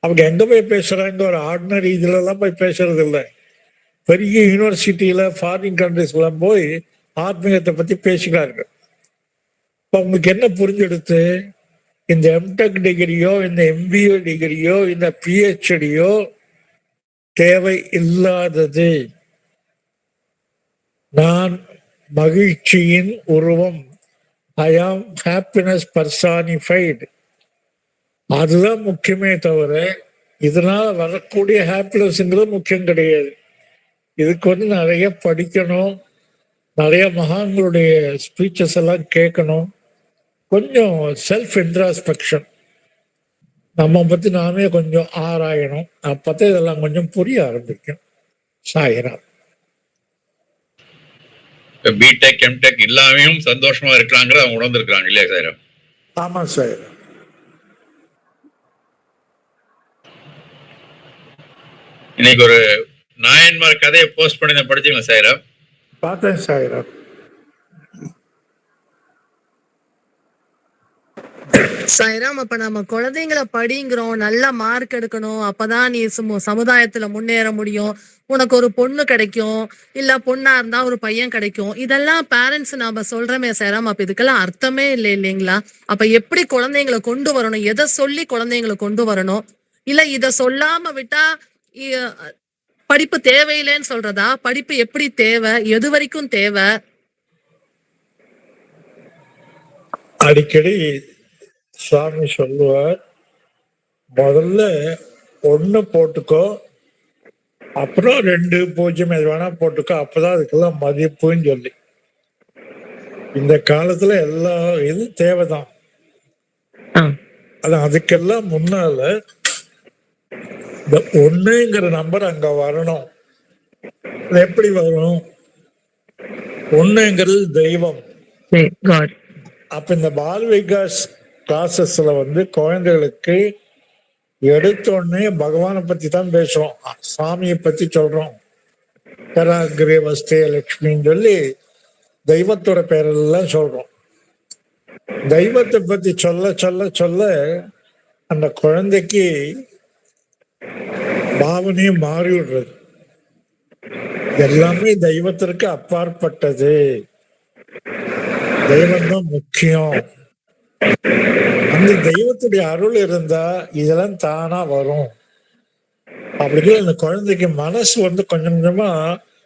அவங்க எங்க போய் பேசுறாங்க? ஒரு ஆர்டினரி இதுல எல்லாம் போய் பேசுறது இல்லை. பெரிய யூனிவர்சிட்டியில ஃபாரின் கண்ட்ரிஸ்லாம் போய் ஆத்மீகத்தை பத்தி பேசுகிறாங்க. இப்ப அவங்களுக்கு என்ன புரிஞ்செடுத்து, இந்த எம்டெக் டிகிரியோ, இந்த எம்பிஏ டிகிரியோ, இந்த பிஹெச்டியோ தேவை இல்லாதது. நான் மகிழ்ச்சியின் உருவம், ஐ ஆம் ஹாப்பினஸ் பர்சானிஃபைடு, அதுதான் முக்கியமே தவிர இதனால வரக்கூடிய ஹாப்பினஸ்ங்கிறது முக்கியம் கிடையாது. இதுக்கு வந்து நிறைய படிக்கணும், நிறைய மகான்களுடைய ஸ்பீச்சஸ் எல்லாம் கேட்கணும், கொஞ்சம் செல்ஃப் இன்ட்ராஸ்பெக்ஷன், நம்ம பத்தி நாமே கொஞ்சம் ஆராயணும். அப்பதான் இதெல்லாம் கொஞ்சம் புரிய ஆரம்பிக்கும். சாயிராம். பிடெக் எம்டெக் இல்லாமையும் சந்தோஷமா இருக்கிறாங்கிறத அவங்க உணர்ந்துருக்காங்க இல்லையா சார்? ஆமா சாயிராம். இன்னைக்கு ஒரு நாயன்மார் கதையை போஸ்ட் பண்ணி படிச்சீங்களா சாயிரம்? பார்த்தேன் சாயிராம். சாய்ராம், அப்ப நம்ம குழந்தைங்களை படிங்கிறோம், நல்ல மார்க் எடுக்கணும், அப்பதான் நீ சமுதாயத்துல முன்னேற முடியும், உனக்கு ஒரு பொண்ணு கிடைக்கும், இல்ல பொண்ணா இருந்தா ஒரு பையன் கிடைக்கும், இதெல்லாம் பேரண்ட்ஸ் நாம சொல்றோமே சாய்ராம். அப்ப இதுக்கெல்லாம் அர்த்தமே இல்லை இல்லைங்களா? அப்ப எப்படி குழந்தைங்களை கொண்டு வரணும்? எதை சொல்லி குழந்தைங்களை கொண்டு வரணும்? இல்ல இத சொல்லாம விட்டா இ- படிப்பு தேவையில்லைன்னு சொல்றதா? படிப்பு எப்படி தேவை? எது வரைக்கும் தேவை? அடிக்கடி சுவாமி சொல்லுவார், முதல்ல 1 போட்டுக்கோ, அப்புறம் 2 பூஜ்ஜியம் எது வேணா போட்டுக்கோ, அப்பதான் அதுக்கெல்லாம் மதிப்புன்னு சொல்லி. இந்த காலத்துல எல்லா இது தேவைதான். அதுக்கெல்லாம் முன்னால இந்த 1ங்கிற நம்பர் அங்க வரணும். அது எப்படி வரும்? 1ங்கிறது தெய்வம். அப்ப இந்த பால் விகாஸ் கிளாஸஸ்ல வந்து குழந்தைகளுக்கு எடுத்த உடனே பகவானை பத்தி தான் பேசுறோம், சாமியை பத்தி சொல்றோம். கராகிரே வஸ்தே லட்சுமின்னு சொல்லி தெய்வத்தோட பேரெல்லாம் சொல்றோம். தெய்வத்தை பத்தி சொல்ல சொல்ல சொல்ல அந்த குழந்தைக்கு பாவனையே மாறி விடுறது. எல்லாமே தெய்வத்திற்கு அப்பாற்பட்டது, தெய்வம் தான் முக்கியம். அந்த தெய்வத்துடைய அருள் இருந்தா இதெல்லாம் தானா வரும். அப்படிங்கிற அந்த குழந்தைக்கு மனசு வந்து கொஞ்சம் கொஞ்சமா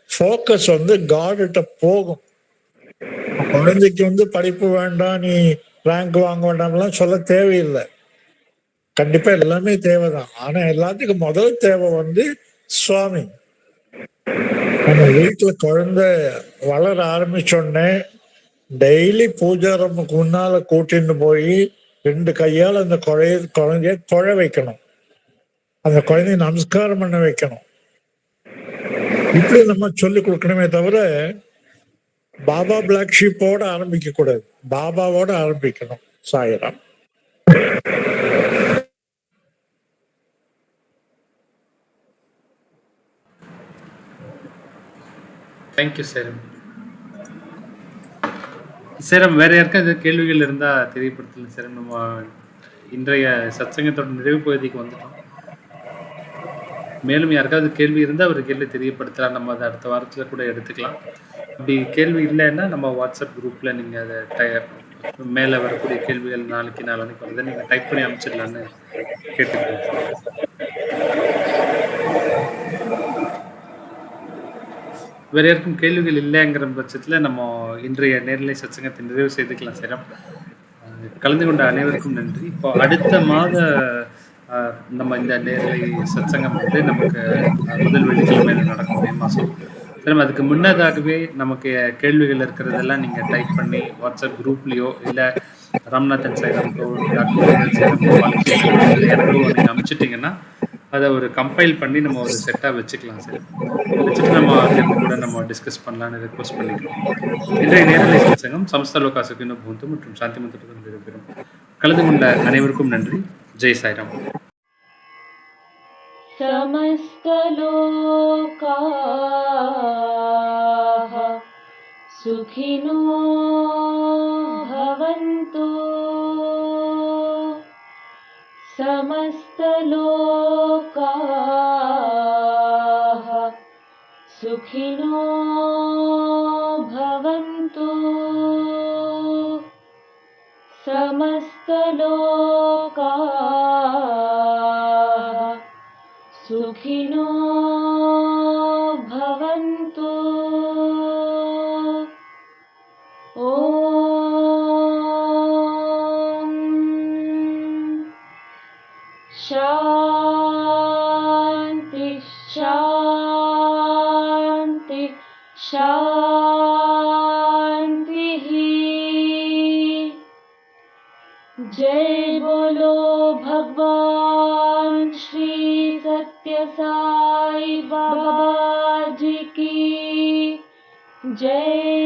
ஃபோக்கஸ் வந்து காட்கிட்ட போகும். குழந்தைக்கு வந்து படிப்பு வேண்டாம், நீ ரேங்க் வாங்க வேண்டாம்லாம் சொல்ல தேவையில்லை. கண்டிப்பா எல்லாமே தேவைதான். ஆனா எல்லாத்துக்கும் முதல் தேவை வந்து சுவாமி. நம்ம வீட்டுல குழந்தை வளர ஆரம்பிச்சோடனே டெய்லி பூஜை ரூமுக்கு முன்னால கூட்டிட்டு போய் 2 கையால் அந்த குழந்தைய தொழ வைக்கணும், அந்த குழந்தைய நமஸ்காரம் பண்ண வைக்கணும். இப்படி நம்ம சொல்லி கொடுக்கணுமே தவிர பாபா பிளாக் ஷீப்போட ஆரம்பிக்க கூடாது, பாபாவோட ஆரம்பிக்கணும். சாயிராம். தேங்க்யூ சேரம். சேரம், வேற யாருக்காவது கேள்விகள் இருந்தா தெரியப்படுத்தலாம் சேரம். நம்ம இன்றைய சத்சங்கத்தோட நிறைவு பகுதிக்கு வந்துட்டோம். மேலும் யாருக்காவது கேள்வி இருந்தால் அவர் கேள்வி தெரியப்படுத்தலாம், நம்ம அதை அடுத்த வாரத்தில் கூட எடுத்துக்கலாம். அப்படி கேள்வி இல்லைன்னா நம்ம வாட்ஸ்அப் குரூப்பில் நீங்கள் அதை மேலே வரக்கூடிய கேள்விகள் நாளைக்கு நாளைக்கு வருது நீங்கள் டைப் பண்ணி அனுப்பிச்சிடலான்னு கேட்டுக்கிறேன். வேற யாருக்கும் கேள்விகள் இல்லைங்கிற பட்சத்தில் நம்ம இன்றைய நேர்நிலை சத்சங்கத்தை நிறைவு செய்துக்கலாம் சேரம். கலந்து கொண்ட அனைவருக்கும் நன்றி. இப்போ அடுத்த மாத நம்ம இந்த நேர்நிலை சத்சங்கம் வந்து நமக்கு முதல் வெள்ளிக்கிழமையில நடக்கும், மே மாதம். சேரம், அதுக்கு முன்னதாகவே நமக்கு கேள்விகள் இருக்கிறதெல்லாம் நீங்கள் டைப் பண்ணி வாட்ஸ்அப் குரூப்லேயோ இல்லை ராம்நாதன் சாய்ராம்கோ டாக்டர் எனக்கோ நீங்கள் அனுப்பிச்சிட்டிங்கன்னா அதை ஒரு கம்பைல் பண்ணி நம்ம ஒரு செட்டாக வச்சுக்கலாம் சார். வச்சுட்டு நம்ம கூட நம்ம டிஸ்கஸ் பண்ணலான்னு ரெக்வஸ்ட் பண்ணிக்கிறோம். இன்றைய நேரலை சத்சங்கம் சமஸ்த லோகா சுகினோ பூந்து மற்றும் சாந்தி மந்திரத்துடன் நிறைவேறும். கலந்து கொண்ட அனைவருக்கும் நன்றி. ஜெய் சாய்ராம். समस्त लोकाः सुखिनो भवन्तु, समस्त लोकाः सुखिनो भवन्तु, समस्त लोकाः सुखिनो भवन्तु। ॐ शान्ति शान्तिः। जय बोलो भगवान श्री सत्य साई बाबा जी की जय।